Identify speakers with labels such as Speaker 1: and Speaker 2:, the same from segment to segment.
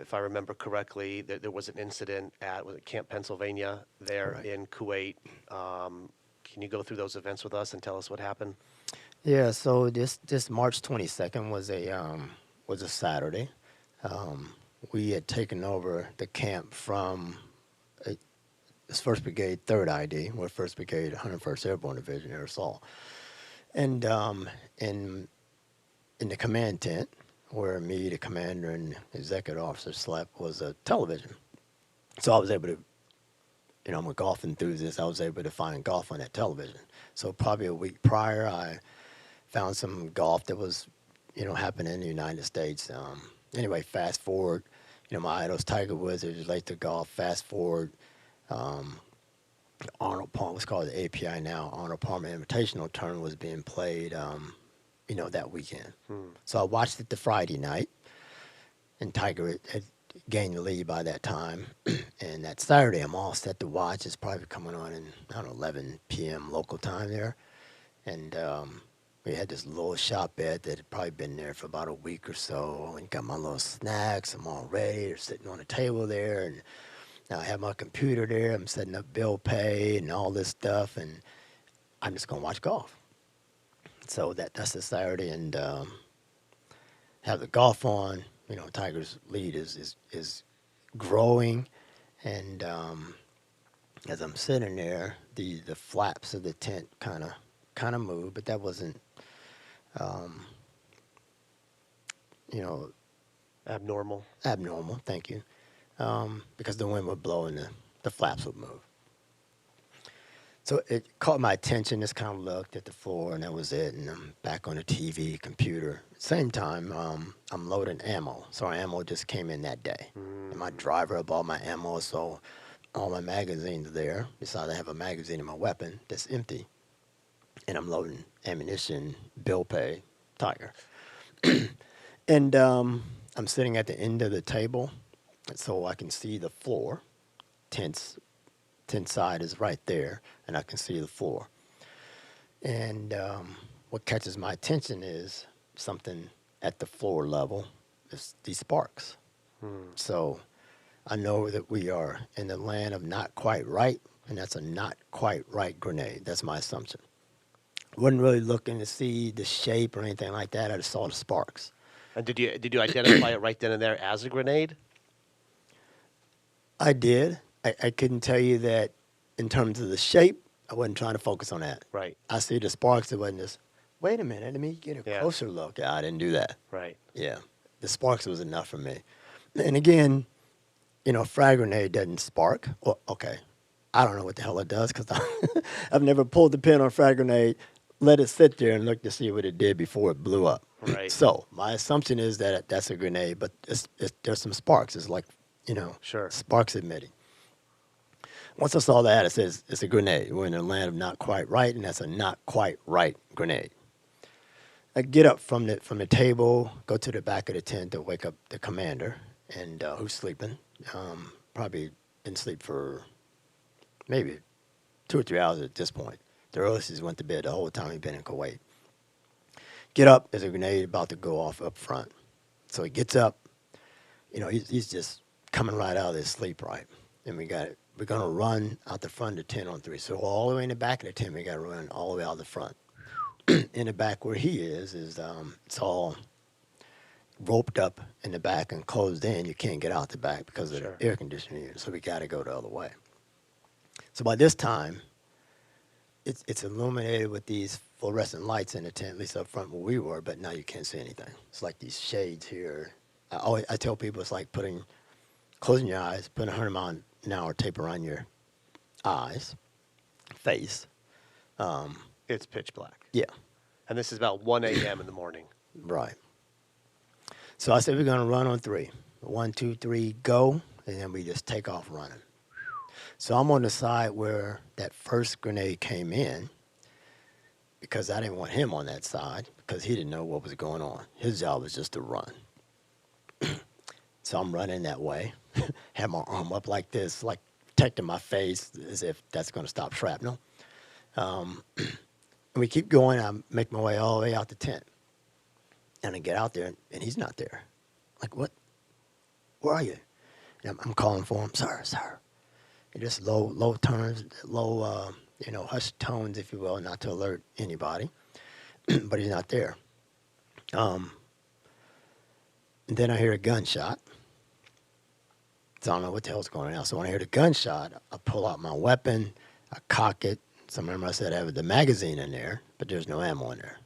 Speaker 1: if I remember correctly, there was an incident at was it Camp Pennsylvania there
Speaker 2: Right.
Speaker 1: in Kuwait. Can you go through those events with us and tell us what happened?
Speaker 2: Yeah, so this March 22nd was a Saturday. Um, we had taken over the camp from uh, this First Brigade, Third ID. We're First Brigade, 101st Airborne Division, Air Assault, and in in the command tent where me, the commander, and executive officer slept was a television. So I was able to, I'm a golf enthusiast. I was able to find golf on that television. So probably a week prior, I found some golf that was, happening in the United States. Anyway, fast forward, my idols, Tiger Woods, it relate to golf. Fast forward, um, Arnold Palmer, what's called the API now, Arnold Palmer Invitational Tournament was being played, that weekend.
Speaker 1: Hmm.
Speaker 2: So I watched it the Friday night, and Tiger had gained the lead by that time. And that Saturday, I'm all set to watch. It's probably coming on in, I don't know, 11 p.m. local time there. And we had this little shop bed that had probably been there for about a week or so. And got my little snacks. I'm all ready. They're sitting on the table there. And now I have my computer there. I'm setting up bill pay and all this stuff. And I'm just going to watch golf. So that's a Saturday. And have the golf on. Tiger's lead is growing. And as I'm sitting there, the flaps of the tent kind of moved, but that wasn't um, you know,
Speaker 1: Abnormal.
Speaker 2: abnormal. Thank you, because the wind would blow and the flaps would move. So it caught my attention. Just kind of looked at the floor, and that was it. And I'm back on the TV, computer. Same time, I'm loading ammo. So our ammo just came in that day. And my
Speaker 1: Mm.
Speaker 2: driver bought my ammo, so all my magazines are there. Besides, I have a magazine in my weapon that's empty, and I'm loading ammunition, bill pay, Tiger. And I'm sitting at the end of the table, so I can see the floor. Tents, tent side is right there, and I can see the floor. And what catches my attention is something at the floor level. It's these sparks.
Speaker 1: Hmm.
Speaker 2: So I know that we are in the land of not quite right, and that's a not quite right grenade. That's my assumption. Wasn't really looking to see the shape or anything like that. I just saw the sparks.
Speaker 1: And did you identify it right then and there as a grenade?
Speaker 2: I did. I couldn't tell you that in terms of the shape. I wasn't trying to focus on that.
Speaker 1: Right.
Speaker 2: I see the sparks. It wasn't just, wait a minute, let me get a
Speaker 1: Yeah.
Speaker 2: closer look. I didn't do that.
Speaker 1: Right.
Speaker 2: Yeah. The sparks was enough for me. And again, a frag grenade doesn't spark. Well, okay. I don't know what the hell it does because I've never pulled the pin on a frag grenade, let it sit there and look to see what it did before it blew up.
Speaker 1: Right.
Speaker 2: So my assumption is that that's a grenade, but there's some sparks. It's like,
Speaker 1: Sure.
Speaker 2: sparks emitting. Once I saw that, it says it's a grenade. We're in a land of not quite right, and that's a not quite right grenade. I get up from the table, go to the back of the tent to wake up the commander, and who's sleeping. Probably didn't sleep for maybe 2 or 3 hours at this point. The earliest he went to bed the whole time he'd been in Kuwait. Get up, there's a grenade about to go off up front. So he gets up, he's just coming right out of his sleep, right? And we got it. We're going to run out the front of the tent on three. So all the way in the back of the tent, we got to run all the way out the front. In the back where he is it's all roped up in the back and closed in. You can't get out the back because of
Speaker 1: Sure.
Speaker 2: the air conditioning unit. So we got to go the other way. So by this time, it's illuminated with these fluorescent lights in the tent, at least up front where we were, but now you can't see anything. It's like these shades here. I tell people it's like closing your eyes, putting 100 mile an hour tape around your eyes, face.
Speaker 1: It's pitch black.
Speaker 2: Yeah,
Speaker 1: And this is about 1 a.m. in the morning.
Speaker 2: right. So I said we're gonna run on three. 1, 2, 3, go, and then we just take off running. So I'm on the side where that first grenade came in because I didn't want him on that side because he didn't know what was going on. His job was just to run. So I'm running that way, have my arm up like this, like protecting my face as if that's going to stop shrapnel. And we keep going. I make my way all the way out the tent. And I get out there, and he's not there. Like, what? where are you? And I'm calling for him, sir, sir. And just low tones, low, hushed tones, if you will, not to alert anybody. But he's not there. And then I hear a gunshot. So I don't know what the hell's going on. So when I hear the gunshot, I pull out my weapon, I cock it. So remember I said I have the magazine in there, but there's no ammo in there.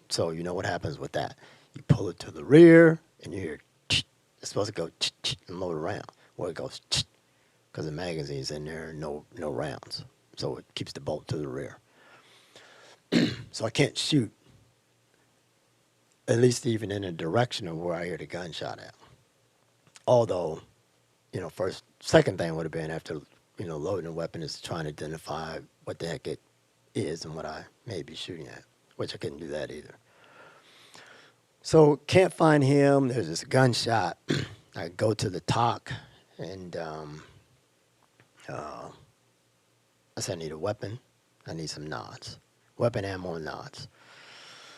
Speaker 2: So you know what happens with that. You pull it to the rear, and you hear, it's supposed to go and load around. Well, it goes because the magazine's in there, no rounds. So it keeps the bolt to the rear. So I can't shoot, at least even in the direction of where I hear the gunshot at. Although, second thing would have been after, loading a weapon is trying to identify what the heck it is and what I may be shooting at, which I couldn't do that either. So can't find him. There's this gunshot. I go to the TOC, and I said I need a weapon. I need some nods. Weapon, ammo, and nods.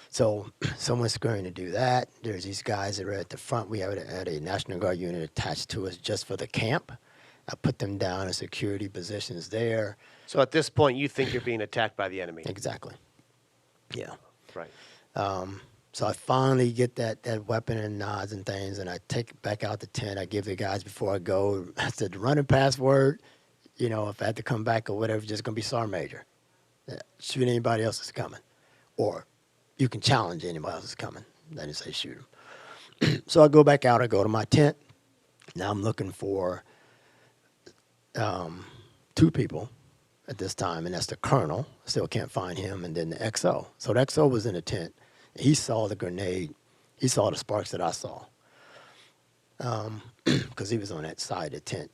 Speaker 2: So someone's going to do that. There's these guys that are at the front. We had a National Guard unit attached to us just for the camp. I put them down in security positions there.
Speaker 1: So at this point, you think you're being attacked by the enemy.
Speaker 2: Exactly. Yeah.
Speaker 1: Right.
Speaker 2: So I finally get that weapon and nods and things, and I take it back out the tent. I give the guys before I go, I said, the running password, if I had to come back or whatever, just going to be Sergeant Major. Shoot anybody else that's coming. Or you can challenge anybody else that's coming. I didn't say shoot them. So I go back out. I go to my tent. Now I'm looking for 2 people at this time, and that's the colonel. Still can't find him, and then the XO. So the XO was in the tent. He saw the grenade. He saw the sparks that I saw, because he was on that side of the tent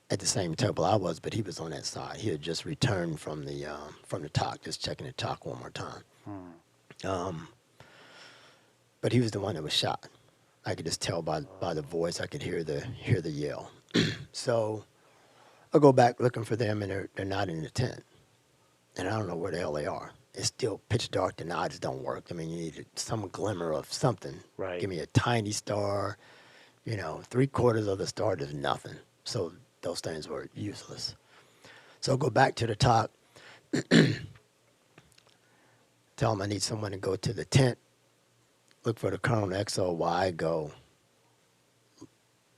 Speaker 2: at the same table I was, but he was on that side. He had just returned from the TOC, just checking the TOC one more time. But he was the one that was shot. I could just tell by the voice. I could hear the yell. So I go back looking for them, and they're not in the tent, and I don't know where the hell they are. It's still pitch dark. The nods don't work. I mean, you need some glimmer of something.
Speaker 1: Right.
Speaker 2: Give me a tiny star. 3/4 of the star does nothing. So those things were useless. So I go back to the TOC. Tell them I need someone to go to the tent, look for the Colonel XO while I go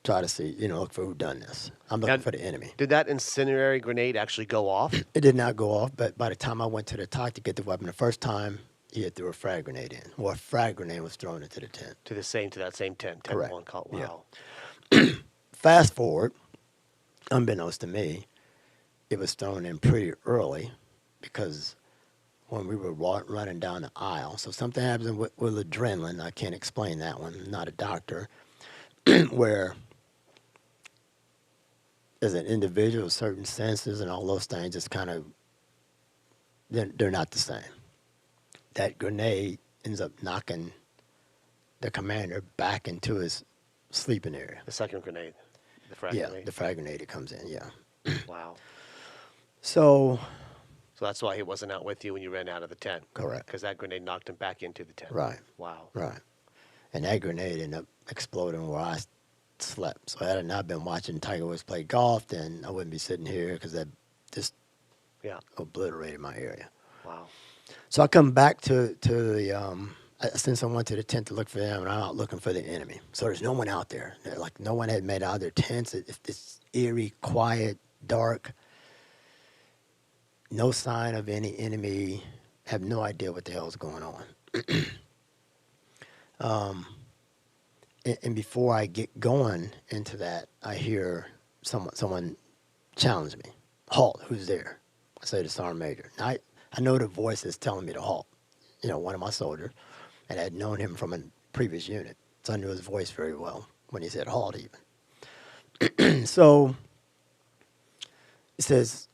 Speaker 2: try to see, look for who done this. I'm looking for the enemy.
Speaker 1: Did that incendiary grenade actually go off?
Speaker 2: It did not go off, but by the time I went to the TOC to get the weapon the first time, he had threw a frag grenade in. Or a frag grenade was thrown into the tent.
Speaker 1: To that same tent.
Speaker 2: Correct.
Speaker 1: 10-1 call. Wow.
Speaker 2: Yeah. Fast forward, unbeknownst to me, it was thrown in pretty early because when we were running down the aisle. So something happens with adrenaline. I can't explain that one. I'm not a doctor. Where as an individual, certain senses and all those things just kind of, they're not the same. That grenade ends up knocking the commander back into his sleeping area.
Speaker 1: The second grenade. The frag
Speaker 2: Yeah,
Speaker 1: grenade.
Speaker 2: the frag grenade that comes in, yeah.
Speaker 1: Wow.
Speaker 2: So
Speaker 1: that's why he wasn't out with you when you ran out of the tent.
Speaker 2: Correct.
Speaker 1: Because that grenade knocked him back into the tent.
Speaker 2: Right.
Speaker 1: Wow.
Speaker 2: Right. And that grenade ended up exploding where I slept. So had I not been watching Tiger Woods play golf, then I wouldn't be sitting here because that just obliterated my area.
Speaker 1: Wow.
Speaker 2: So I come back to the, I sent someone to the tent to look for them, and I'm out looking for the enemy. So there's no one out there. Like no one had made out of their tents. It's eerie, quiet, dark. No sign of any enemy. Have no idea what the hell is going on. And before I get going into that, I hear someone challenge me. Halt, who's there? I say the Sergeant Major. Now, I know the voice is telling me to halt. One of my soldiers. And I had known him from a previous unit. So I knew his voice very well when he said halt even. So he says,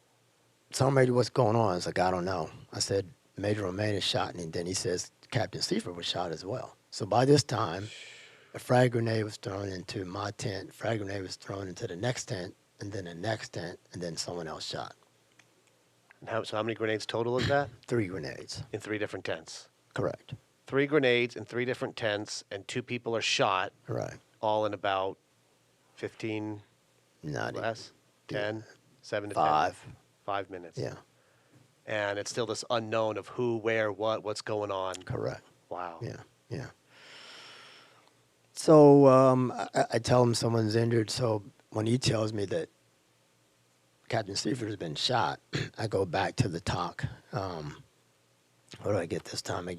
Speaker 2: Sergeant Major, what's going on? I was like, I don't know. I said, Major Romaine is shot. And then he says, Captain Seifert was shot as well. So by this time, a frag grenade was thrown into my tent. Frag grenade was thrown into the next tent, and then the next tent, and then someone else shot.
Speaker 1: So how many grenades total is that?
Speaker 2: 3 grenades.
Speaker 1: In 3 different tents.
Speaker 2: Correct.
Speaker 1: 3 grenades in 3 different tents, and 2 people are shot.
Speaker 2: Right.
Speaker 1: All in about 15
Speaker 2: Not even
Speaker 1: less? 10? 7 to 10?
Speaker 2: 5.
Speaker 1: 5 minutes.
Speaker 2: Yeah,
Speaker 1: And it's still this unknown of who, where, what's going on.
Speaker 2: correct.
Speaker 1: Wow.
Speaker 2: Yeah, yeah. So I tell him someone's injured. So when he tells me that Captain Seifert has been shot, I go back to the talk. What do I get this time? I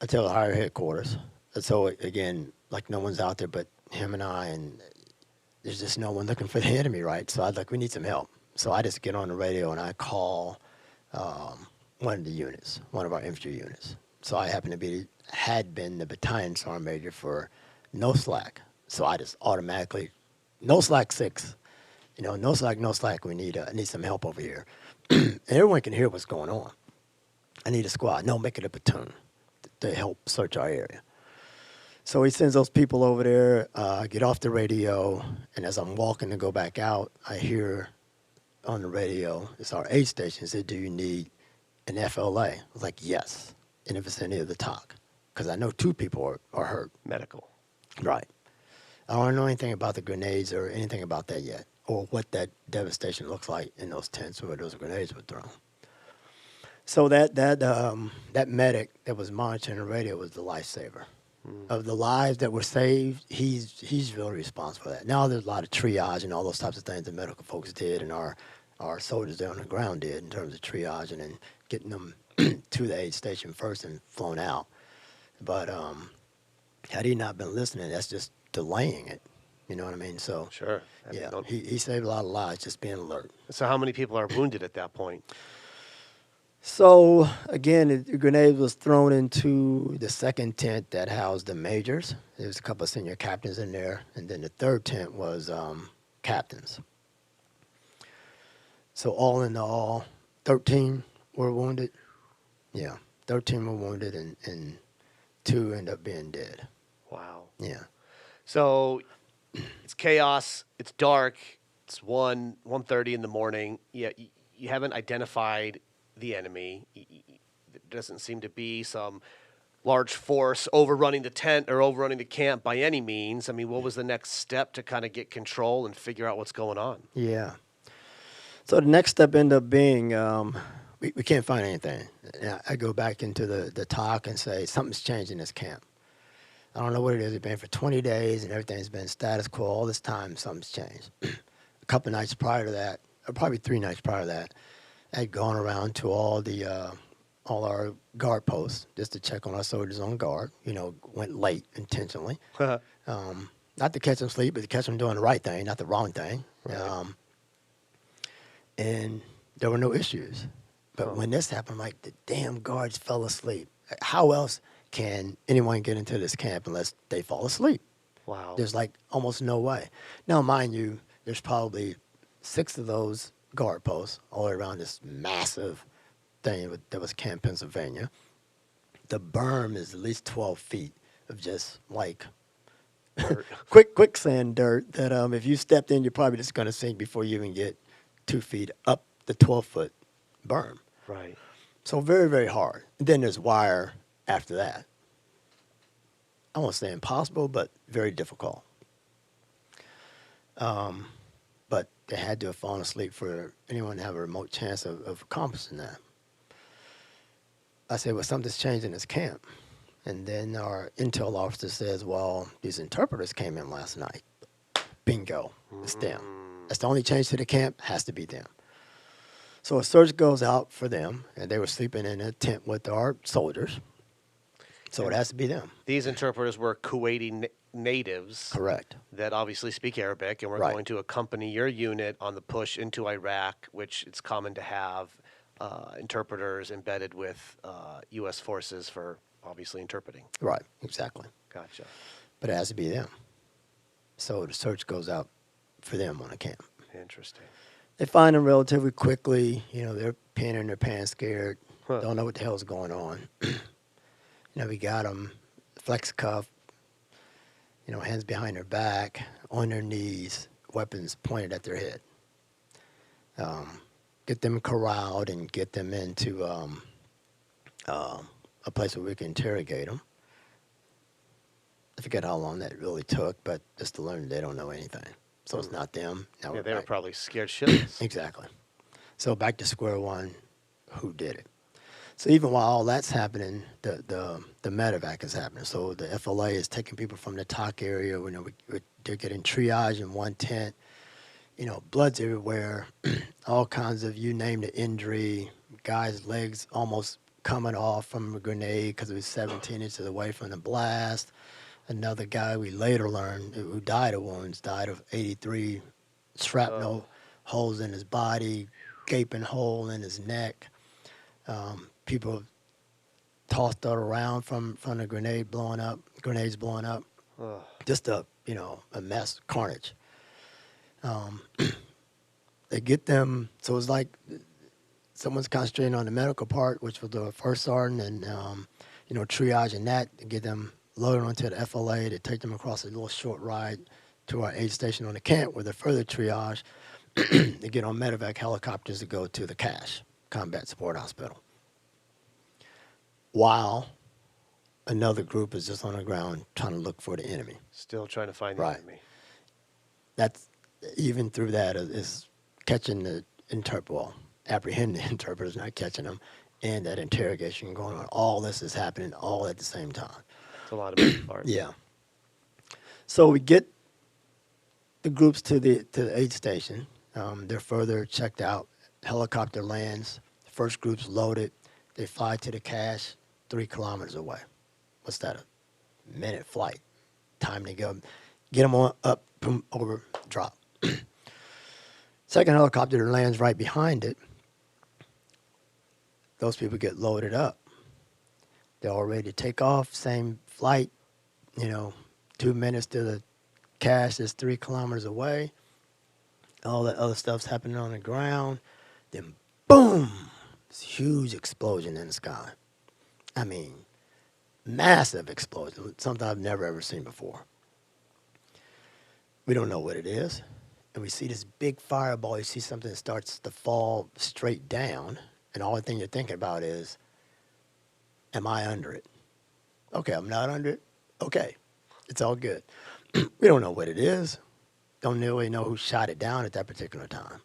Speaker 2: tell the higher headquarters. And so again, like no one's out there but him and I, and there's just no one looking for the enemy, right? So we need some help. So I just get on the radio and I call one of the units, one of our infantry units. So I had been the battalion sergeant major for no slack. So I just automatically, no slack 6, no slack. We need some help over here. And everyone can hear what's going on. I need a squad. No, make it a platoon to help search our area. So he sends those people over there, get off the radio, and as I'm walking to go back out, I hear on the radio, it's our aid station, said, do you need an FLA? I was like, yes, in the vicinity of the talk, because I know 2 people are hurt.
Speaker 1: Medical.
Speaker 2: Right. I don't know anything about the grenades or anything about that yet, or what that devastation looks like in those tents where those grenades were thrown. So that medic that was monitoring the radio was the lifesaver. Of the lives that were saved, he's really responsible for that. Now there's a lot of triage and all those types of things the medical folks did, and our soldiers there on the ground did in terms of triaging and getting them to the aid station first and flown out. But had he not been listening, that's just delaying it. You know what I mean? So
Speaker 1: Sure. I mean,
Speaker 2: yeah, he saved a lot of lives just being alert.
Speaker 1: So how many people are wounded at that point?
Speaker 2: So, again, the grenade was thrown into the second tent that housed the majors. There was a couple of senior captains in there. And then the third tent was captains. So all in all, 13 were wounded. Yeah, 13 were wounded and 2 ended up being dead.
Speaker 1: Wow.
Speaker 2: Yeah.
Speaker 1: So it's chaos. It's dark. It's 1:30 in the morning. Yeah, you haven't identified the enemy. There doesn't seem to be some large force overrunning the tent or overrunning the camp by any means. I mean, what was the next step to kind of get control and figure out what's going on?
Speaker 2: Yeah. So the next step ended up being we can't find anything. I go back into the talk and say, something's changed in this camp. I don't know what it is. It's been for 20 days and everything's been status quo. All this time, something's changed. A couple nights prior to that, or probably 3 nights prior to that, I'd gone around to all our guard posts just to check on our soldiers on guard. Went late intentionally. Not to catch them sleep, but to catch them doing the right thing, not the wrong thing.
Speaker 1: Right.
Speaker 2: And there were no issues. But when this happened, like, the damn guards fell asleep. How else can anyone get into this camp unless they fall asleep?
Speaker 1: Wow.
Speaker 2: There's like almost no way. Now, mind you, there's probably 6 of those guard posts all the way around this massive thing that was Camp Pennsylvania. The berm is at least 12 feet of just like quicksand dirt that if you stepped in, you're probably just going to sink before you even get 2 feet up the 12-foot berm.
Speaker 1: Right.
Speaker 2: So very, very hard. And then there's wire after that. I won't say impossible, but very difficult. But they had to have fallen asleep for anyone to have a remote chance of accomplishing that. I said, well, something's changed in this camp. And then our intel officer says, well, these interpreters came in last night. Bingo, it's them. That's the only change to the camp, has to be them. So a search goes out for them, and they were sleeping in a tent with our soldiers. So it has to be them.
Speaker 1: These interpreters were Kuwaiti natives.
Speaker 2: Correct.
Speaker 1: That obviously speak Arabic, and we're
Speaker 2: Right.
Speaker 1: going to accompany your unit on the push into Iraq, which it's common to have interpreters embedded with U.S. forces for obviously interpreting.
Speaker 2: Right, exactly.
Speaker 1: Gotcha.
Speaker 2: But it has to be them. So the search goes out for them on the camp.
Speaker 1: Interesting.
Speaker 2: They find them relatively quickly. They're peeing in their pants, scared.
Speaker 1: Huh.
Speaker 2: Don't know what the hell's going on. We got them flex cuff, hands behind their back, on their knees, weapons pointed at their head. Get them corralled and get them into a place where we can interrogate them. I forget how long that really took, but just to learn they don't know anything. So it's not them. Now
Speaker 1: Yeah,
Speaker 2: we're
Speaker 1: they were
Speaker 2: back.
Speaker 1: probably scared shitless.
Speaker 2: Exactly. So back to square one, who did it? So even while all that's happening, the medevac is happening. So the FLA is taking people from the TOC area. They're getting triage in one tent. Blood's everywhere, all kinds of, you name the injury, guy's legs almost coming off from a grenade because it was 17 inches away from the blast. Another guy we later learned who died of wounds, died of 83 shrapnel holes in his body, gaping hole in his neck. People tossed that around from the grenades blowing up.
Speaker 1: Ugh.
Speaker 2: Just a mess, carnage. They get them, so it's like someone's concentrating on the medical part, which was the first sergeant, and triaging that to get them loaded onto the FLA to take them across a little short ride to our aid station on the camp where they're further triage. They get on medevac helicopters to go to the CASH, Combat Support Hospital. While another group is just on the ground trying to look for the enemy.
Speaker 1: Still trying to find the
Speaker 2: Right.
Speaker 1: enemy.
Speaker 2: That's, even through that, is catching the apprehending the interpreters, not catching them, and that interrogation going on. All this is happening all at the same time.
Speaker 1: It's a lot of moving parts.
Speaker 2: Yeah. So we get the groups to the aid station. They're further checked out. Helicopter lands. The first group's loaded. They fly to the CASH 3 kilometers away. What's that? A minute flight. Time to go. Get them on up, boom, over, drop. Second helicopter lands right behind it. Those people get loaded up. They're all ready to take off. Same flight. 2 minutes to the CASH is 3 kilometers away. All that other stuff's happening on the ground. Then, boom! This huge explosion in the sky. I mean, massive explosion. Something I've never, ever seen before. We don't know what it is. And we see this big fireball. You see something that starts to fall straight down. And all the thing you're thinking about is, am I under it? Okay, I'm not under it. Okay, it's all good. We don't know what it is. Don't really know who shot it down at that particular time.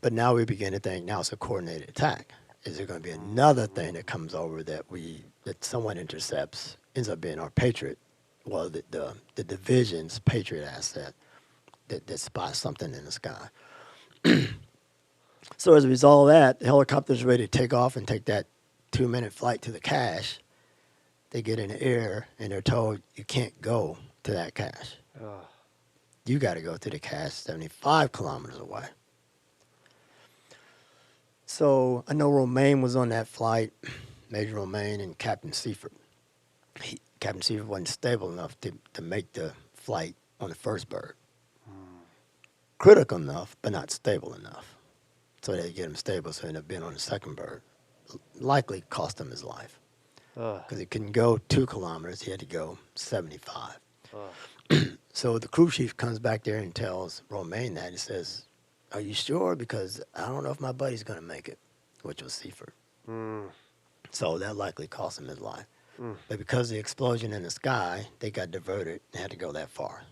Speaker 2: But now we begin to think, now it's a coordinated attack. Is there going to be another thing that comes over that someone intercepts, ends up being our Patriot, well, the division's Patriot asset that spots something in the sky. So as a result of that, the helicopter's ready to take off and take that 2-minute flight to the CASH. They get in the air and they're told, you can't go to that CASH.
Speaker 1: Ugh.
Speaker 2: You got to go to the CASH 75 kilometers away. So I know Romaine was on that flight, Major Romaine and Captain Seifert. Captain Seifert wasn't stable enough to make the flight on the first bird. Critical enough, but not stable enough. So they get him stable, so he ended up being on the second bird. Likely cost him his life. Because he couldn't go 2 kilometers, he had to go 75. So the crew chief comes back there and tells Romaine that. He says, are you sure? Because I don't know if my buddy's going to make it, which was Seifert. So that likely cost him his life. But because of the explosion in the sky, they got diverted and had to go that far.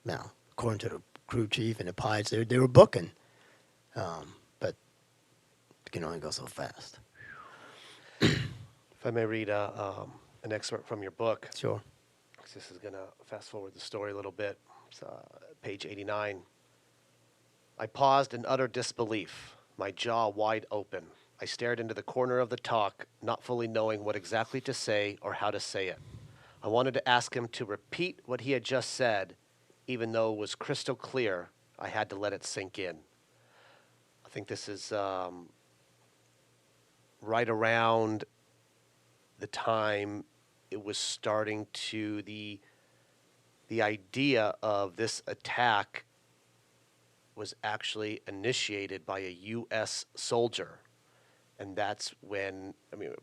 Speaker 2: Now, according to the crew chief and the pilots, they were booking. But you can only go so fast.
Speaker 1: If I may read an excerpt from your book.
Speaker 2: Sure.
Speaker 1: This is going to fast forward the story a little bit. It's page 89. I paused in utter disbelief, my jaw wide open. I stared into the corner of the talk, not fully knowing what exactly to say or how to say it. I wanted to ask him to repeat what he had just said, even though it was crystal clear. I had to let it sink in. I think this is right around the time it was starting to the idea of this attack was actually initiated by a U.S. soldier. And that's when,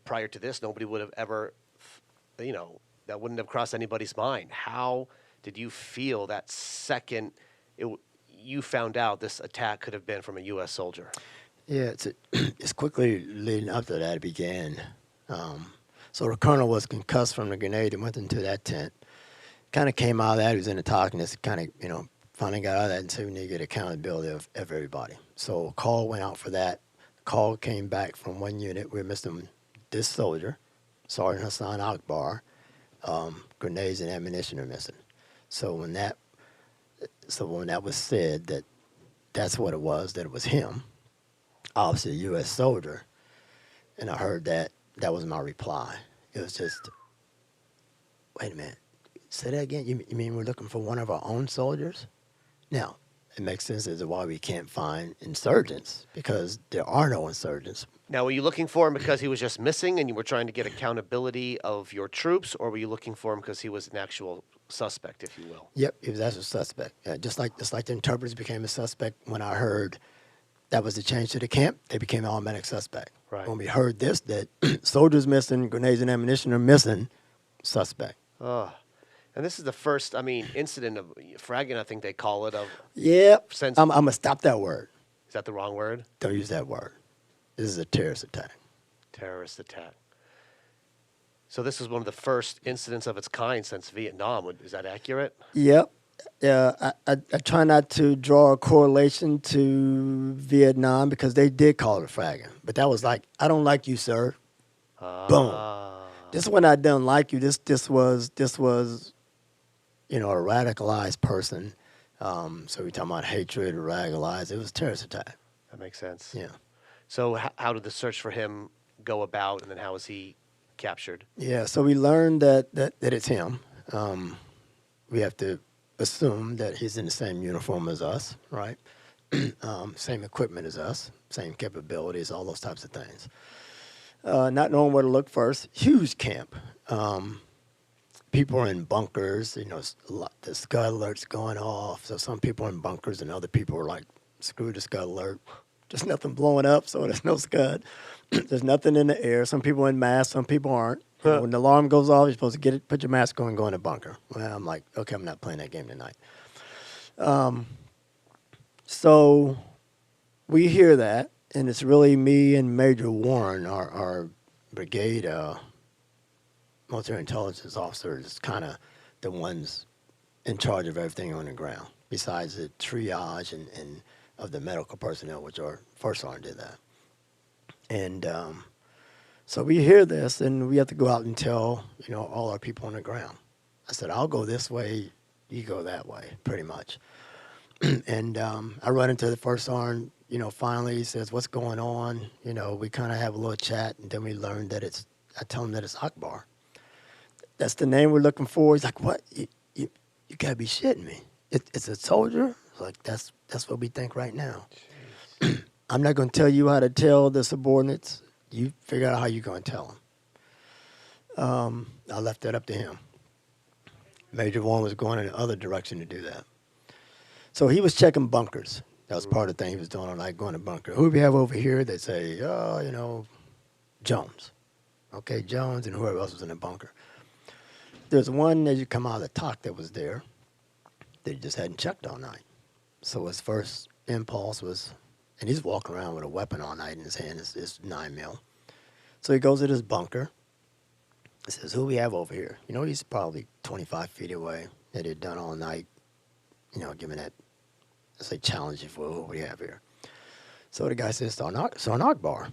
Speaker 1: prior to this, nobody would have ever, that wouldn't have crossed anybody's mind. How did you feel that second you found out this attack could have been from a U.S. soldier?
Speaker 2: Yeah, it's quickly leading up to that it began. So the colonel was concussed from the grenade and went into that tent. Kind of came out of that. He was in the darkness. Kind of, finally got out of that and said we need to get accountability of everybody. So a call went out for that. Call came back from one unit. We're missing this soldier, Sergeant Hasan Akbar. Grenades and ammunition are missing. So when that was said that that's what it was, that it was him, obviously a U.S. soldier, and I heard that was my reply. It was just, wait a minute, say that again? You mean we're looking for one of our own soldiers? Now, it makes sense as to why we can't find insurgents, because there are no insurgents.
Speaker 1: Now, were you looking for him because he was just missing and you were trying to get accountability of your troops, or were you looking for him because he was an actual suspect, if you will?
Speaker 2: Yep, he was actually a suspect. Just like the interpreters became a suspect when I heard that was the change to the camp, they became an automatic suspect.
Speaker 1: Right.
Speaker 2: When we heard this, that soldiers missing, grenades and ammunition are missing, suspect.
Speaker 1: Oh. And this is the first, incident of fragging, I think they call it.
Speaker 2: Yep.
Speaker 1: Since
Speaker 2: I'm going to stop that word.
Speaker 1: Is that the wrong word?
Speaker 2: Don't use that word. This is a terrorist attack.
Speaker 1: Terrorist attack. So this is one of the first incidents of its kind since Vietnam. Is that accurate?
Speaker 2: Yep. I try not to draw a correlation to Vietnam because they did call it fragging. But that was like, I don't like you, sir. Boom. This one I don't like you. This was a radicalized person. So we're talking about hatred, radicalized. It was a terrorist attack.
Speaker 1: That makes sense.
Speaker 2: Yeah.
Speaker 1: So how did the search for him go about, and then how was he captured?
Speaker 2: Yeah, so we learned that it's him. We have to assume that he's in the same uniform as us, right? Same equipment as us, same capabilities, all those types of things. Not knowing where to look first, huge camp. People are in bunkers, the Scud alert's going off. So some people are in bunkers and other people are like, screw the Scud alert. Just nothing blowing up, so there's no Scud. There's nothing in the air. Some people in masks, some people aren't. When the alarm goes off, you're supposed to put your mask on and go in the bunker. Well, I'm like, okay, I'm not playing that game tonight. So we hear that, and it's really me and Major Warren, our brigade military intelligence officers, kind of the ones in charge of everything on the ground, besides the triage and of the medical personnel, which our first sergeant did that. And so we hear this, and we have to go out and tell, all our people on the ground. I said, I'll go this way, you go that way, pretty much. And I run into the first sergeant, finally he says, what's going on? We kind of have a little chat, and then we learn that I tell him that it's Akbar. That's the name we're looking for. He's like, what? You gotta be shitting me. It's a soldier? Like, that's what we think right now. I'm not going to tell you how to tell the subordinates. You figure out how you're going to tell them. I left that up to him. Major Warren was going in the other direction to do that. So he was checking bunkers. That was part of the thing he was doing all night, going to bunker. Who do we have over here? They say, Jones. Okay, Jones and whoever else was in the bunker. There's one as you come out of the talk that was there that he just hadn't checked all night. So his first impulse was, and he's walking around with a weapon all night in his hand, it's 9mm. So he goes to this bunker. He says, who we have over here? He's probably 25 feet away that he'd done all night, giving that, let's say, challenge for who we have here. So the guy says, Sergeant Akbar.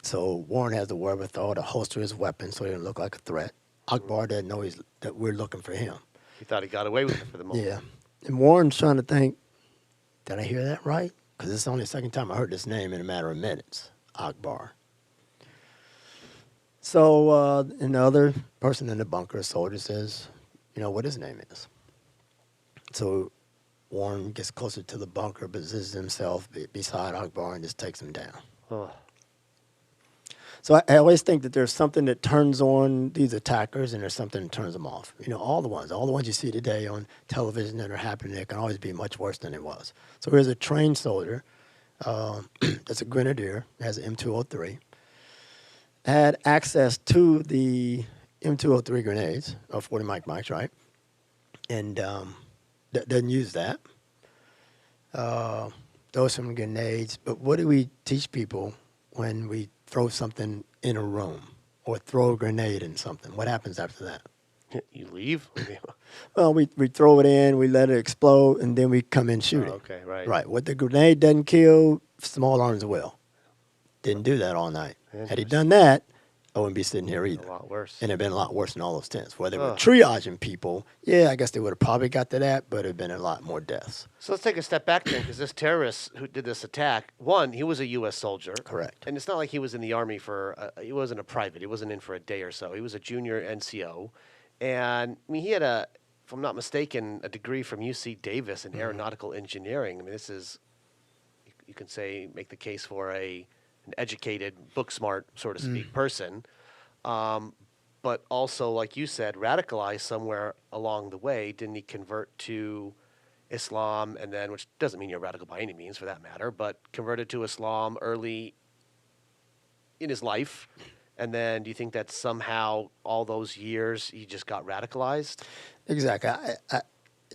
Speaker 2: So Warren has the wherewithal to holster his weapon so he doesn't look like a threat. Akbar doesn't know that we're looking for him.
Speaker 1: He thought he got away with it for the moment.
Speaker 2: Yeah. And Warren's trying to think, did I hear that right? Because it's only the second time I heard this name in a matter of minutes, Akbar. So another person in the bunker, a soldier, says, what his name is. So Warren gets closer to the bunker, positions himself beside Akbar and just takes him down.
Speaker 1: Oh.
Speaker 2: So I always think that there's something that turns on these attackers and there's something that turns them off. All the ones you see today on television that are happening, they can always be much worse than it was. So here's a trained soldier that's a grenadier, has an M203, had access to the M203 grenades, 40 mics, right? And doesn't use that. Throw some grenades. But what do we teach people when we throw something in a room? or throw a grenade in something, what happens after that?
Speaker 1: You leave?
Speaker 2: Well, we throw it in, we let it explode, and then we come in shooting.
Speaker 1: Okay, right.
Speaker 2: Right. What the grenade doesn't kill, small arms will. Didn't do that all night. Had he done that, I wouldn't be sitting here either.
Speaker 1: A lot worse.
Speaker 2: And it'd been a lot worse than all those tents. Where they were triaging people, yeah, I guess they would have probably got to that, but it'd been a lot more deaths.
Speaker 1: So let's take a step back then, because this terrorist who did this attack, one, he was a U.S. soldier.
Speaker 2: Correct.
Speaker 1: And it's not like he was in the Army he wasn't a private. He wasn't in for a day or so. He was a junior NCO. And, I mean, he had if I'm not mistaken, a degree from UC Davis in aeronautical engineering. I mean, this is, you can say, make the case for an educated, book smart, so to speak, person. But also, like you said, radicalized somewhere along the way. Didn't he convert to Islam, and then, which doesn't mean you're radical by any means for that matter, but converted to Islam early in his life? And then do you think that somehow all those years he just got radicalized?
Speaker 2: Exactly.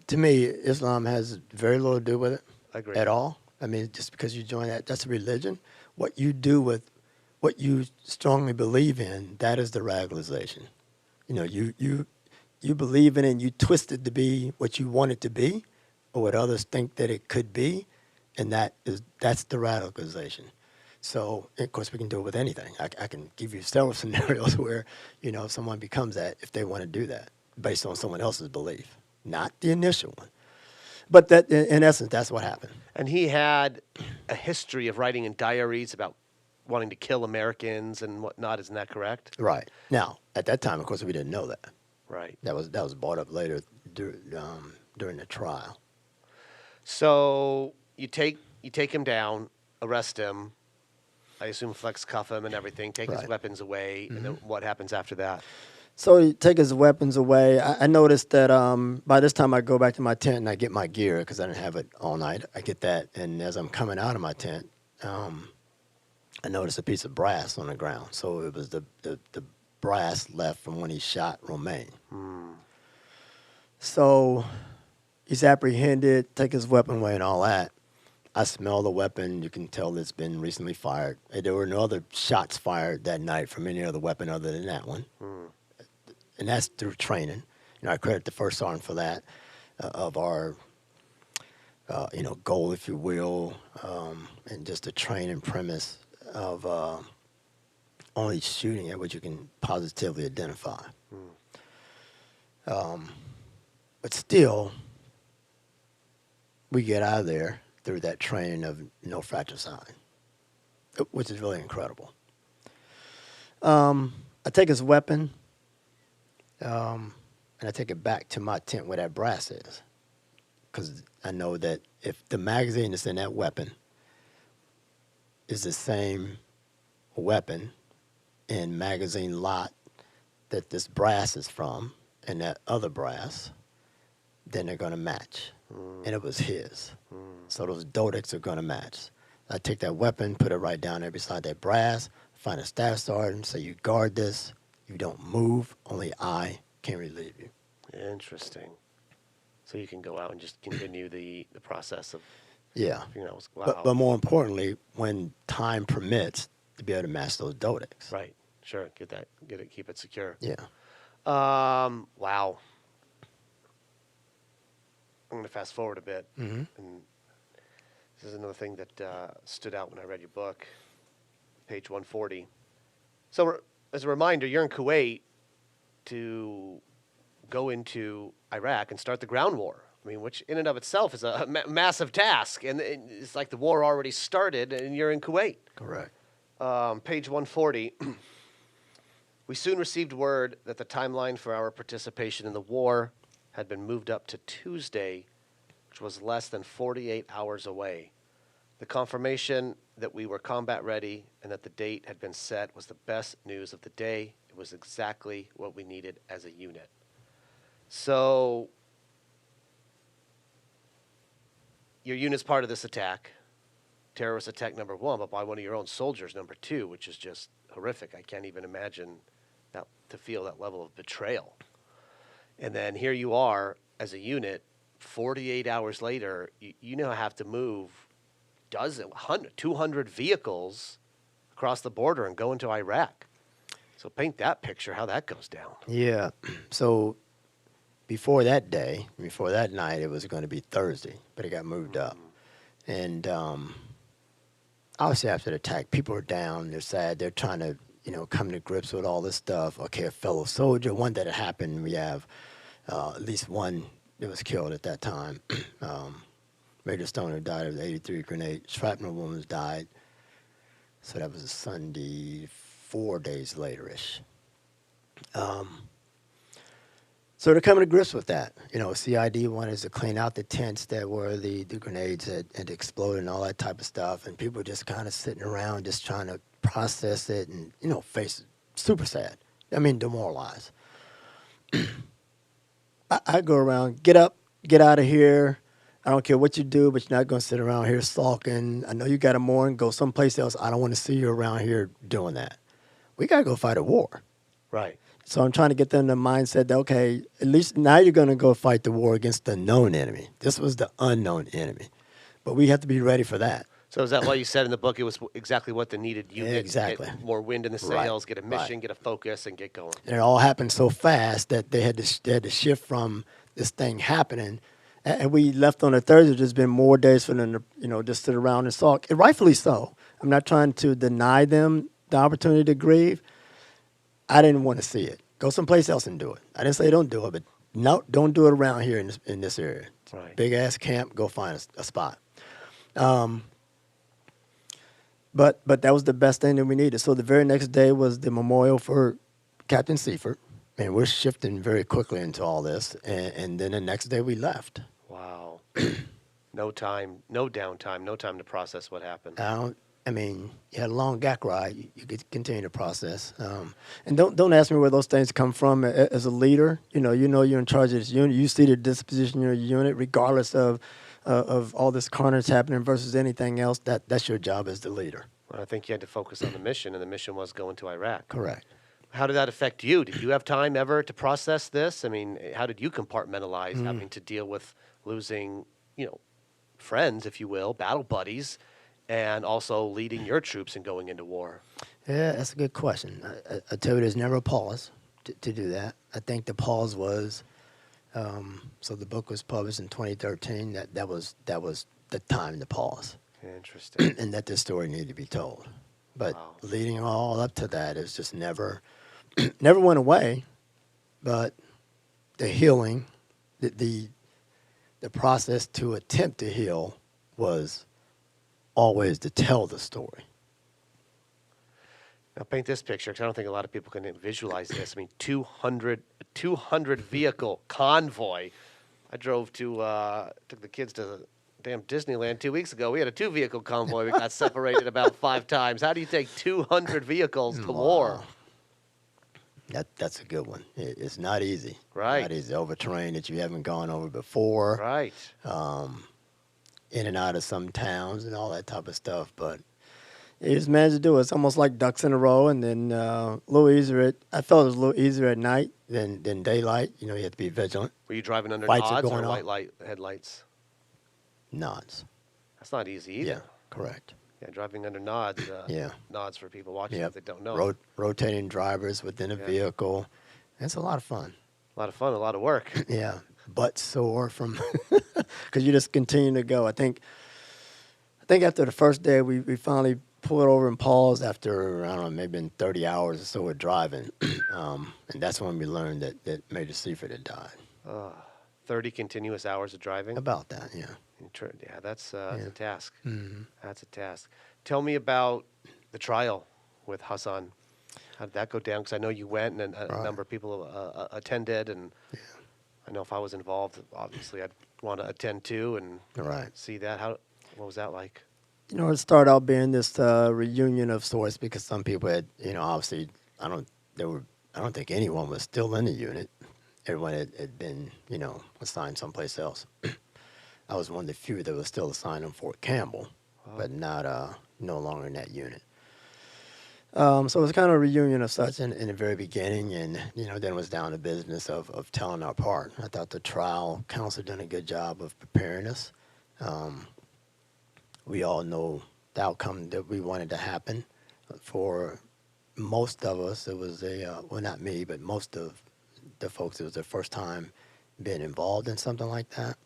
Speaker 2: To me, Islam has very little to do with it.
Speaker 1: I agree.
Speaker 2: At all. I mean, just because you join that's a religion. What you do with what you strongly believe in, that is the radicalization. You know, you believe in it and you twist it to be what you want it to be or what others think that it could be, and that's the radicalization. So, of course, we can do it with anything. I can give you several scenarios where, you know, someone becomes that if they want to do that based on someone else's belief, not the initial one. But that, in essence, that's what happened.
Speaker 1: And he had a history of writing in diaries about wanting to kill Americans and whatnot. Isn't that correct?
Speaker 2: Right. Now, at that time, of course, we didn't know that.
Speaker 1: Right.
Speaker 2: That was brought up later during the trial.
Speaker 1: So you take him down, arrest him. I assume flex cuff him and everything. Take his weapons away, and then what happens after that?
Speaker 2: So he take his weapons away. I noticed that by this time I go back to my tent and I get my gear because I didn't have it all night. I get that, and as I'm coming out of my tent, I noticed a piece of brass on the ground. So it was the brass left from when he shot Romaine. So he's apprehended, take his weapon away and all that. I smell the weapon. You can tell it's been recently fired. There were no other shots fired that night from any other weapon other than that one. And that's through training. You know, I credit the First Sergeant for that, of our, goal, if you will, and just the training premise of only shooting at what you can positively identify. But still, we get out of there through that training of no fratricide, which is really incredible. I take his weapon, and I take it back to my tent where that brass is, because I know that if the magazine that's in that weapon is the same weapon and magazine lot that this brass is from and that other brass, then they're going to match. And it was his. So those dodecks are going to match. I take that weapon, put it right down there beside that brass, find a staff sergeant, say, you guard this, you don't move, only I can relieve you.
Speaker 1: Interesting. So you can go out and just continue the process of,
Speaker 2: yeah.
Speaker 1: Wow.
Speaker 2: But more importantly, when time permits, to be able to match those dodecks.
Speaker 1: Right. Sure. Get it, keep it secure.
Speaker 2: Yeah.
Speaker 1: Wow. I'm going to fast forward a bit. And this is another thing that stood out when I read your book, page 140. So as a reminder, you're in Kuwait to go into Iraq and start the ground war. I mean, which in and of itself is a massive task. And it's like the war already started and you're in Kuwait.
Speaker 2: Correct.
Speaker 1: Page 140. We soon received word that the timeline for our participation in the war had been moved up to Tuesday, which was less than 48 hours away. The confirmation that we were combat ready and that the date had been set was the best news of the day. It was exactly what we needed as a unit. So your unit's part of this attack, terrorist attack number one, but by one of your own soldiers, number two, which is just horrific. I can't even imagine to feel that level of betrayal. And then here you are as a unit, 48 hours later, you now have to move 200 vehicles across the border and go into Iraq. So paint that picture, how that goes down.
Speaker 2: Yeah. So before that night, it was going to be Thursday, but it got moved up. And obviously after the attack, people are down. They're sad. They're trying to, come to grips with all this stuff. Okay, a fellow soldier. One that had happened. We have at least one that was killed at that time. Major Stoner died of the 83 grenade. Shrapnel wounds died. So that was a Sunday, 4 days later-ish. So they're coming to grips with that. CID wanted to clean out the tents that were the grenades had exploded and all that type of stuff. And people were just kind of sitting around just trying to process it and, face it. Super sad. I mean, demoralized. I go around, get up, get out of here. I don't care what you do, but you're not going to sit around here sulking. I know you got to mourn, go someplace else. I don't want to see you around here doing that. We got to go fight a war.
Speaker 1: Right.
Speaker 2: So I'm trying to get them the mindset that, okay, at least now you're going to go fight the war against the known enemy. This was the unknown enemy. But we have to be ready for that.
Speaker 1: So is that why you said in the book it was exactly what the needed unit?
Speaker 2: Exactly.
Speaker 1: Get more wind in the sails, get a mission, get a focus, and get going.
Speaker 2: And it all happened so fast that they had to shift from this thing happening. And we left on a Thursday. There's been more days for them to, just sit around and sulk. And rightfully so. I'm not trying to deny them the opportunity to grieve. I didn't want to see it. Go someplace else and do it. I didn't say don't do it, but no, don't do it around here in this area.
Speaker 1: Right.
Speaker 2: Big ass camp. Go find a spot. But that was the best thing that we needed. So the very next day was the memorial for Captain Seifert. And we're shifting very quickly into all this. And then the next day we left.
Speaker 1: Wow. No time, no downtime, no time to process what happened.
Speaker 2: You had a long GAC ride. You could continue to process. And don't ask me where those things come from. As a leader, you're in charge of this unit. You see the disposition of your unit, regardless of all this carnage happening versus anything else. That's your job as the leader.
Speaker 1: Well, I think you had to focus on the mission, and the mission was going to Iraq.
Speaker 2: Correct.
Speaker 1: How did that affect you? Did you have time ever to process this? I mean, how did you compartmentalize having to deal with losing, friends, if you will, battle buddies, and also leading your troops and going into war?
Speaker 2: Yeah, that's a good question. I tell you, there's never a pause to do that. I think the pause was, so the book was published in 2013. That was the time to pause.
Speaker 1: Interesting.
Speaker 2: And that this story needed to be told. But
Speaker 1: Wow.
Speaker 2: leading all up to that is just never went away. But the healing, the process to attempt to heal was always to tell the story.
Speaker 1: Now paint this picture, because I don't think a lot of people can visualize this. I mean, 200 vehicle convoy. I drove took the kids to damn Disneyland 2 weeks ago. We had a 2 vehicle convoy. We got separated about 5 times. How do you take 200 vehicles to war?
Speaker 2: That's a good one. It's not easy.
Speaker 1: Right.
Speaker 2: Not easy. Over terrain that you haven't gone over before.
Speaker 1: Right.
Speaker 2: In and out of some towns and all that type of stuff. But you just managed to do it. It's almost like ducks in a row. And then a little easier. I felt it was a little easier at night than daylight. You have to be vigilant.
Speaker 1: Were you driving under
Speaker 2: Fights are
Speaker 1: nods or
Speaker 2: going on.
Speaker 1: white light headlights?
Speaker 2: Nods.
Speaker 1: That's not easy either.
Speaker 2: Yeah, correct.
Speaker 1: Yeah, driving under nods.
Speaker 2: Yeah.
Speaker 1: Nods for people watching if they don't know.
Speaker 2: Rotating drivers within a vehicle. It's a lot of fun.
Speaker 1: A lot of fun, a lot of work.
Speaker 2: Yeah. Butt sore from because you just continue to go. I think after the first day we finally pulled over and paused after, I don't know, maybe been 30 hours or so of driving. And that's when we learned that Major Seifert had died.
Speaker 1: 30 continuous hours of driving?
Speaker 2: About that, yeah.
Speaker 1: Yeah, that's a task.
Speaker 2: Mm-hmm.
Speaker 1: That's a task. Tell me about the trial with Hasan. How did that go down? Because I know you went and a number of people attended. And I know if I was involved, obviously I'd want to attend too and see that. What was that like?
Speaker 2: It started out being this reunion of sorts because some people had, obviously, I don't think anyone was still in the unit. Everyone had been, assigned someplace else. I was one of the few that was still assigned on Fort Campbell, but no longer in that unit. So it was kind of a reunion of such in the very beginning, and then it was down to business of telling our part. I thought the trial counsel done a good job of preparing us. We all know the outcome that we wanted to happen for most of us, it was well, not me, but most of the folks, it was their first time being involved in something like that.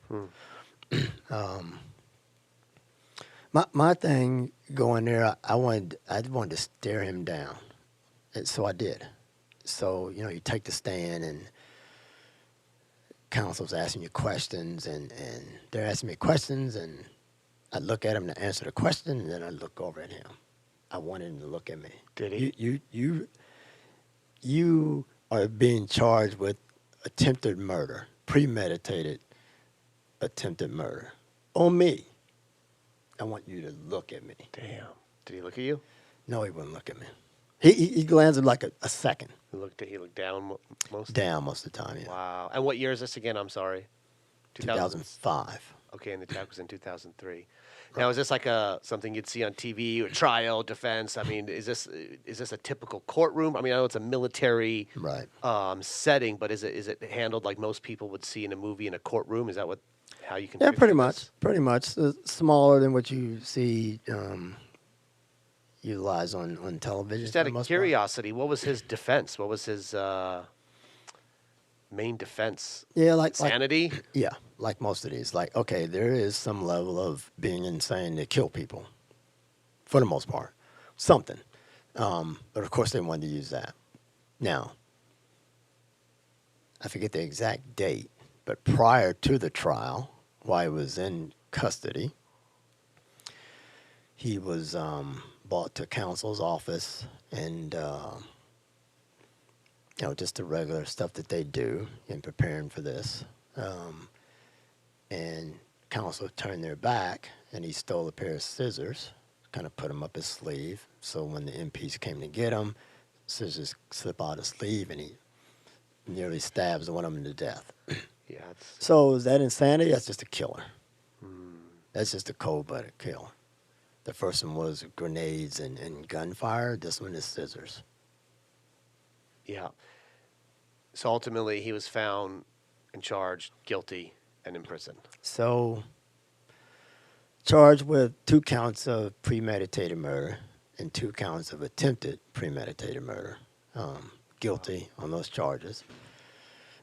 Speaker 2: My thing going there, I wanted to stare him down, and so I did. So you take the stand, and counsel's asking you questions, and they're asking me questions, and I look at him to answer the question, and then I look over at him. I wanted him to look at me.
Speaker 1: Did he?
Speaker 2: You are being charged with attempted murder, premeditated attempted murder on me. I want you to look at me.
Speaker 1: Damn. Did he look at you?
Speaker 2: No, he wouldn't look at me. He glanced like a second.
Speaker 1: He looked down most.
Speaker 2: Down most of the time, yeah.
Speaker 1: Wow. And what year is this again? I'm sorry.
Speaker 2: 2005.
Speaker 1: Okay, and the attack was in 2003. Now, is this like something you'd see on TV, or trial, defense? I mean, is this a typical courtroom? I mean, I know it's a military setting, but is it handled like most people would see in a movie in a courtroom? Is that how you can?
Speaker 2: Yeah, pretty much. Pretty much. Smaller than what you see utilized on television.
Speaker 1: Just out of curiosity, what was his defense? What was his main defense?
Speaker 2: Yeah, like
Speaker 1: sanity.
Speaker 2: Yeah, like most of these. Like, okay, there is some level of being insane to kill people, for the most part, something. But of course, they wanted to use that. Now, I forget the exact date, but prior to the trial, while he was in custody, he was brought to counsel's office, and just the regular stuff that they do in preparing for this. And counsel turned their back, and he stole a pair of scissors, kind of put them up his sleeve. So when the MPs came to get him, scissors slip out his sleeve, and he nearly stabs one of them to death.
Speaker 1: Yeah.
Speaker 2: So is that insanity? That's just a killer. That's just a cold-blooded kill. The first one was grenades and gunfire. This one is scissors.
Speaker 1: Yeah. So ultimately, he was found and charged guilty and in prison.
Speaker 2: So, charged with 2 counts of premeditated murder and 2 counts of attempted premeditated murder. Guilty on those charges.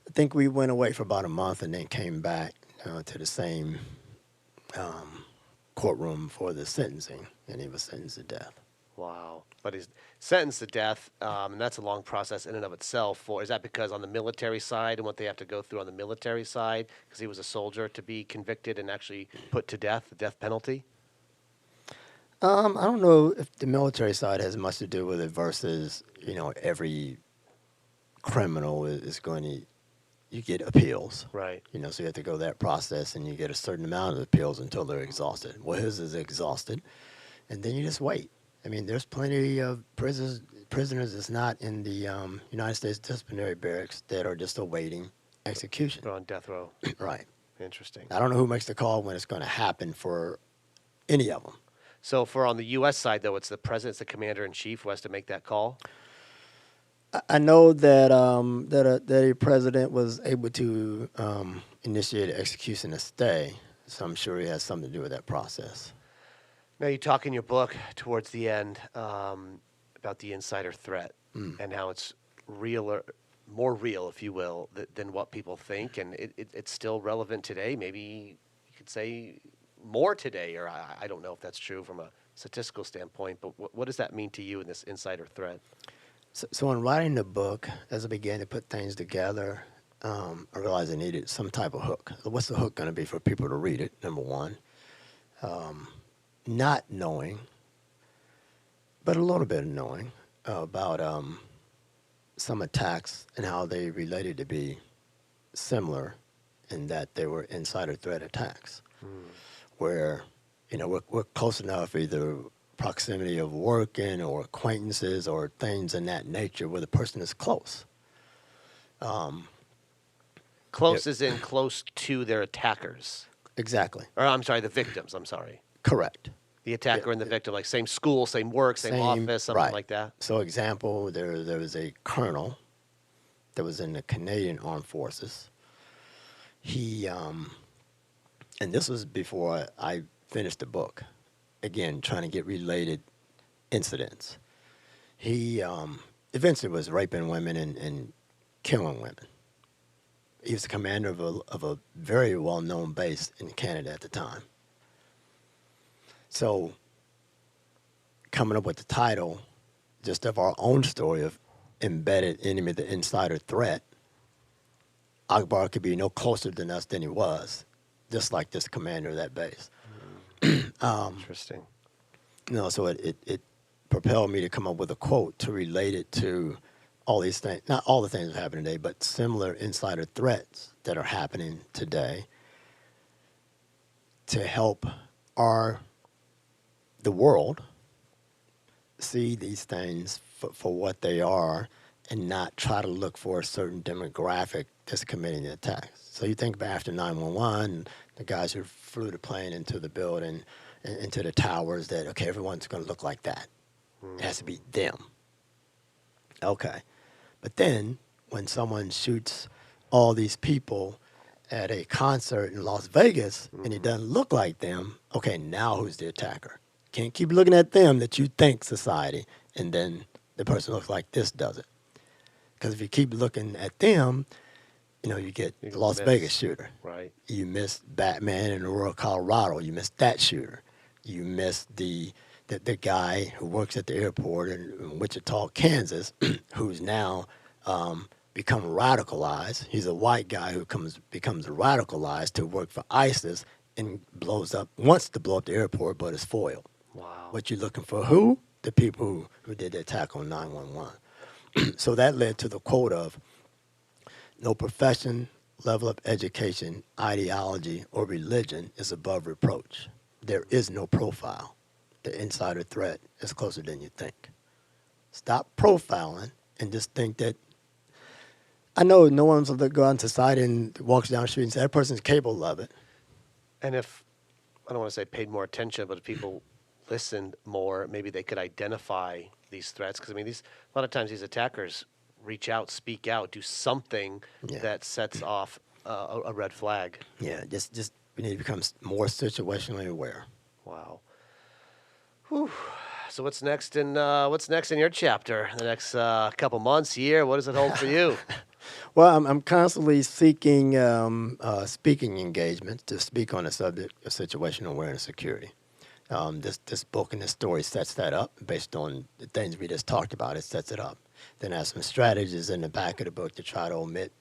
Speaker 2: I think we went away for about a month and then came back to the same courtroom for the sentencing, and he was sentenced to death.
Speaker 1: Wow. But he's sentenced to death, and that's a long process in and of itself. Is that because on the military side and what they have to go through on the military side, because he was a soldier, to be convicted and actually put to death, the death penalty?
Speaker 2: I don't know if the military side has much to do with it versus, every criminal is going to, you get appeals.
Speaker 1: Right.
Speaker 2: So you have to go that process, and you get a certain amount of appeals until they're exhausted. Well, his is exhausted, and then you just wait. I mean, there's plenty of prisoners that's not in the United States disciplinary barracks that are just awaiting execution.
Speaker 1: They're on death row.
Speaker 2: Right.
Speaker 1: Interesting.
Speaker 2: I don't know who makes the call when it's going to happen for any of them.
Speaker 1: So on the U.S. side, though, it's the president, it's the commander-in-chief who has to make that call?
Speaker 2: I know that that a president was able to initiate an execution to stay, so I'm sure he has something to do with that process.
Speaker 1: Now, you talk in your book towards the end about the insider threat and how it's more real, if you will, than what people think, and it's still relevant today. Maybe you could say more today, or I don't know if that's true from a statistical standpoint, but what does that mean to you in this insider threat?
Speaker 2: So in writing the book, as I began to put things together, I realized I needed some type of hook. What's the hook going to be for people to read it, number one? Not knowing, but a little bit of knowing about some attacks and how they related to be similar in that they were insider threat attacks, where, we're close enough, either proximity of working or acquaintances or things in that nature where the person is close.
Speaker 1: Close as in close to their attackers.
Speaker 2: Exactly.
Speaker 1: Or I'm sorry, the victims, I'm sorry.
Speaker 2: Correct.
Speaker 1: The attacker and the victim, like same school, same work, same office, something like that.
Speaker 2: So example, there was a colonel that was in the Canadian Armed Forces. He, and this was before I finished the book, again, trying to get related incidents. He eventually was raping women and killing women. He was the commander of a very well-known base in Canada at the time. So coming up with the title just of our own story of embedded enemy, the insider threat, Akbar could be no closer than us than he was, just like this commander of that base.
Speaker 1: Interesting.
Speaker 2: So it propelled me to come up with a quote to relate it to all these things, not all the things that happen today, but similar insider threats that are happening today to help the world see these things for what they are and not try to look for a certain demographic that's committing the attacks. So you think about after 9/11, the guys who flew the plane into the building, into the towers, that, okay, everyone's going to look like that. It has to be them. Okay. But then when someone shoots all these people at a concert in Las Vegas and it doesn't look like them, okay, now who's the attacker? Can't keep looking at them that you think society, and then the person looks like this does it. Because if you keep looking at them, you get the Las Vegas shooter.
Speaker 1: Right.
Speaker 2: You miss Batman in rural Colorado. You miss that shooter. You miss the guy who works at the airport in Wichita, Kansas, who's now become radicalized. He's a white guy who becomes radicalized to work for ISIS and wants to blow up the airport, but is foiled.
Speaker 1: Wow.
Speaker 2: What you're looking for who? The people who did the attack on 911. So that led to the quote of, no profession, level of education, ideology, or religion is above reproach. There is no profile. The insider threat is closer than you think. Stop profiling and just think that, I know no one's going to go out in society and walks down the street and say, that person's capable of it.
Speaker 1: And if, I don't want to say paid more attention, but if people listened more, maybe they could identify these threats. Because, a lot of times these attackers reach out, speak out, do something that sets off a red flag.
Speaker 2: Yeah, just we need to become more situationally aware.
Speaker 1: Wow. Whew. So what's next in your chapter? The next couple months, year? What does it hold for you?
Speaker 2: Well, I'm constantly seeking speaking engagements to speak on the subject of situational awareness security. This book and this story sets that up based on the things we just talked about. It sets it up. Then has some strategies in the back of the book to try to omit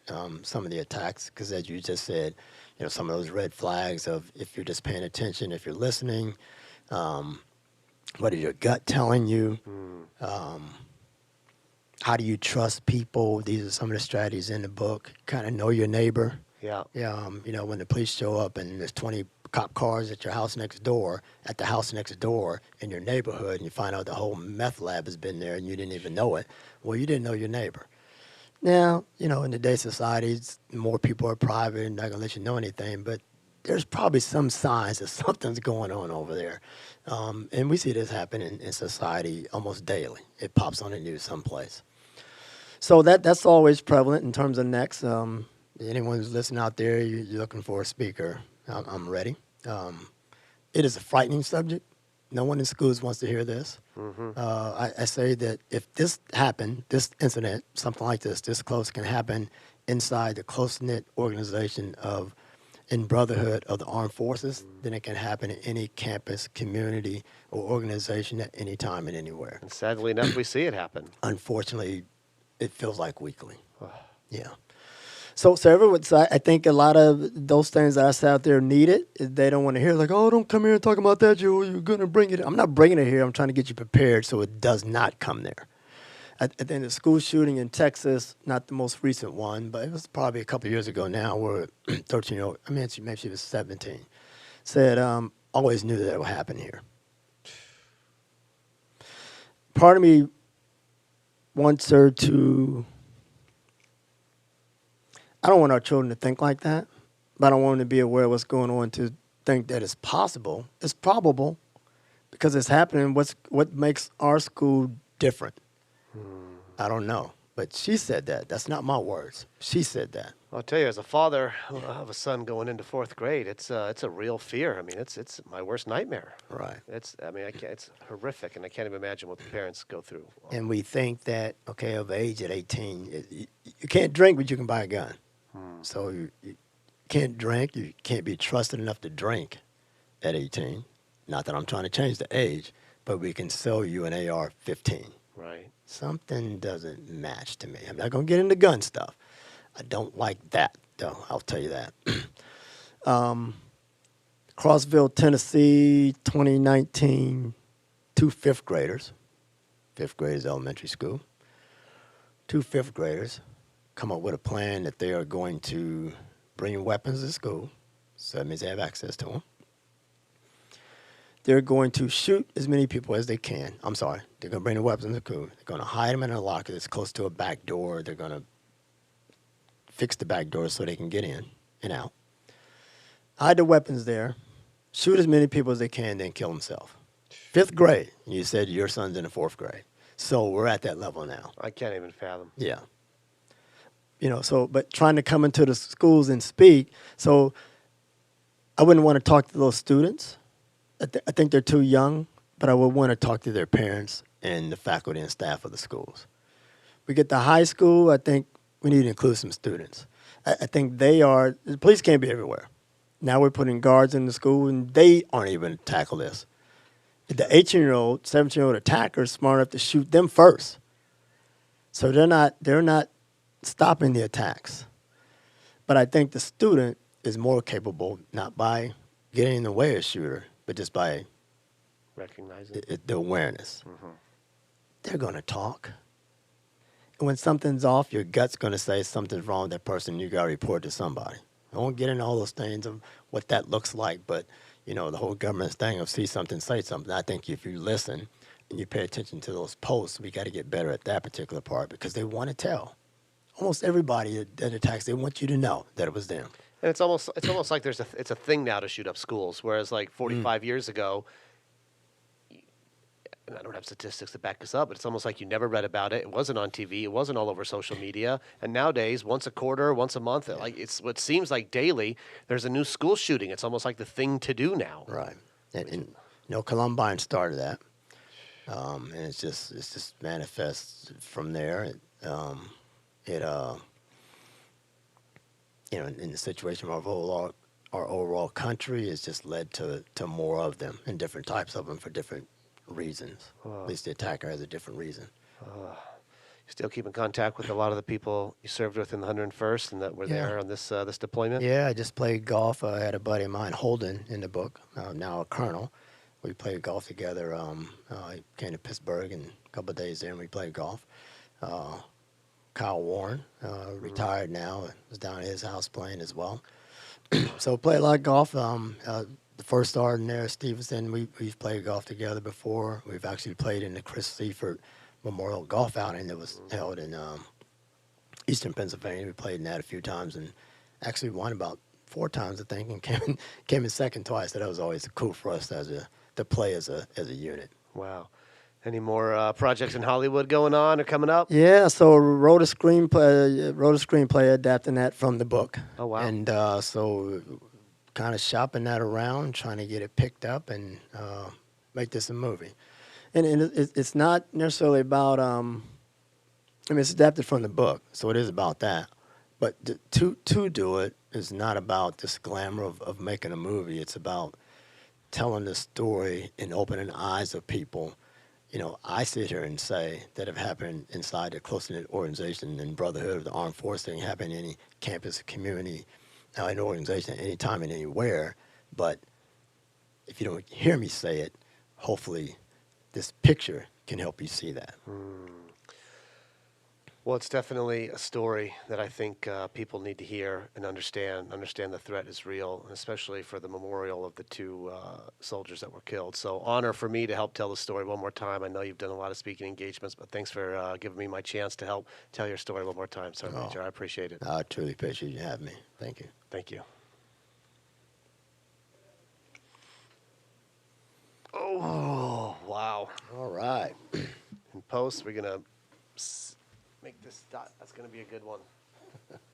Speaker 2: some of the attacks, because as you just said, some of those red flags of if you're just paying attention, if you're listening, what is your gut telling you? How do you trust people? These are some of the strategies in the book. Kind of know your neighbor.
Speaker 1: Yeah.
Speaker 2: When the police show up and there's 20 cop cars at the house next door in your neighborhood, and you find out the whole meth lab has been there and you didn't even know it. Well, you didn't know your neighbor. Now, in today's societies, more people are private and not going to let you know anything, but there's probably some signs that something's going on over there. And we see this happen in society almost daily. It pops on the news someplace. So that's always prevalent in terms of next. Anyone who's listening out there, you're looking for a speaker, I'm ready. It is a frightening subject. No one in schools wants to hear this. I say that if this happened, this incident, something like this close, can happen inside the close-knit organization in brotherhood of the armed forces, then it can happen in any campus, community, or organization at any time and anywhere.
Speaker 1: And sadly enough, we see it happen.
Speaker 2: Unfortunately, it feels like weekly. Yeah. So I think a lot of those things that I say out there need it. They don't want to hear, like, oh, don't come here and talk about that. You're going to bring it. I'm not bringing it here. I'm trying to get you prepared so it does not come there. I think the school shooting in Texas, not the most recent one, but it was probably a couple of years ago now, where 13-year-old, maybe she was 17, said, always knew that it would happen here. Part of me wants her to, I don't want our children to think like that, but I want them to be aware of what's going on, to think that it's possible, it's probable, because it's happening. What makes our school different? I don't know. But she said that. That's not my words. She said that.
Speaker 1: I'll tell you, as a father of a son going into fourth grade, it's a real fear. I mean, it's my worst nightmare.
Speaker 2: Right.
Speaker 1: I can't, it's horrific, and I can't even imagine what the parents go through.
Speaker 2: And we think that, okay, of age at 18, you can't drink, but you can buy a gun. So you can't drink. You can't be trusted enough to drink at 18. Not that I'm trying to change the age, but we can sell you an AR-15.
Speaker 1: Right.
Speaker 2: Something doesn't match to me. I'm not going to get into gun stuff. I don't like that, though. I'll tell you that. Crossville, Tennessee, 2019, two fifth graders, elementary school, two fifth graders come up with a plan that they are going to bring weapons to school. So that means they have access to them. They're going to shoot as many people as they can. I'm sorry. They're going to bring the weapons to school. They're going to hide them in a locker that's close to a back door. They're going to fix the back door so they can get in and out. Hide the weapons there. Shoot as many people as they can, then kill themselves. Fifth grade. And you said your son's in the fourth grade. So we're at that level now.
Speaker 1: I can't even fathom.
Speaker 2: Yeah. But trying to come into the schools and speak. So I wouldn't want to talk to those students. I think they're too young, but I would want to talk to their parents and the faculty and staff of the schools. We get to high school, I think we need to include some students. I think the police can't be everywhere. Now we're putting guards in the school, and they aren't even to tackle this. The 18-year-old, 17-year-old attacker is smart enough to shoot them first. So they're not stopping the attacks. But I think the student is more capable, not by getting in the way of a shooter, but just by
Speaker 1: Recognizing
Speaker 2: the awareness. They're going to talk. And when something's off, your gut's going to say something's wrong with that person. You got to report to somebody. I won't get into all those things of what that looks like, but, the whole government thing of see something, say something. I think if you listen and you pay attention to those posts, we got to get better at that particular part because they want to tell. Almost everybody that attacks, they want you to know that it was them.
Speaker 1: And it's almost like it's a thing now to shoot up schools, whereas like 45 years ago, and I don't have statistics to back this up, but it's almost like you never read about it. It wasn't on TV. It wasn't all over social media. And nowadays, once a quarter, once a month, like it's what seems like daily, there's a new school shooting. It's almost like the thing to do now.
Speaker 2: Right. And Columbine started that, and it's just manifests from there. In the situation of our overall country, it's just led to more of them and different types of them for different reasons. At least the attacker has a different reason.
Speaker 1: You still keep in contact with a lot of the people you served with in the 101st and that were there on this deployment?
Speaker 2: Yeah, I just played golf. I had a buddy of mine, Holden, in the book, now a colonel. We played golf together. He came to Pittsburgh and a couple of days there, and we played golf. Kyle Warren, retired now, was down at his house playing as well. So played a lot of golf. The first sergeant there, Stevenson, we've played golf together before. We've actually played in the Chris Seifert Memorial Golf Outing that was held in eastern Pennsylvania. We played in that a few times and actually won about 4 times, I think, and came in second twice. So that was always cool for us to play as a unit.
Speaker 1: Wow. Any more projects in Hollywood going on or coming up?
Speaker 2: Yeah, so wrote a screenplay adapting that from the book.
Speaker 1: Oh, wow.
Speaker 2: And so kind of shopping that around, trying to get it picked up and make this a movie. And it's not necessarily about, it's adapted from the book, so it is about that. But to do it is not about this glamour of making a movie. It's about telling the story and opening the eyes of people. I sit here and say that have happened inside a close-knit organization and brotherhood of the armed forces. They can happen in any campus, community, an organization, anytime and anywhere. But if you don't hear me say it, hopefully this picture can help you see that.
Speaker 1: Well, it's definitely a story that I think people need to hear and understand. Understand the threat is real, and especially for the memorial of the 2 soldiers that were killed. So honor for me to help tell the story one more time. I know you've done a lot of speaking engagements, but thanks for giving me my chance to help tell your story one more time, Sergeant Major. I appreciate it.
Speaker 2: I truly appreciate you having me. Thank you.
Speaker 1: Thank you. Oh, wow.
Speaker 2: All right.
Speaker 1: In post, we're going to make this. That's going to be a good one.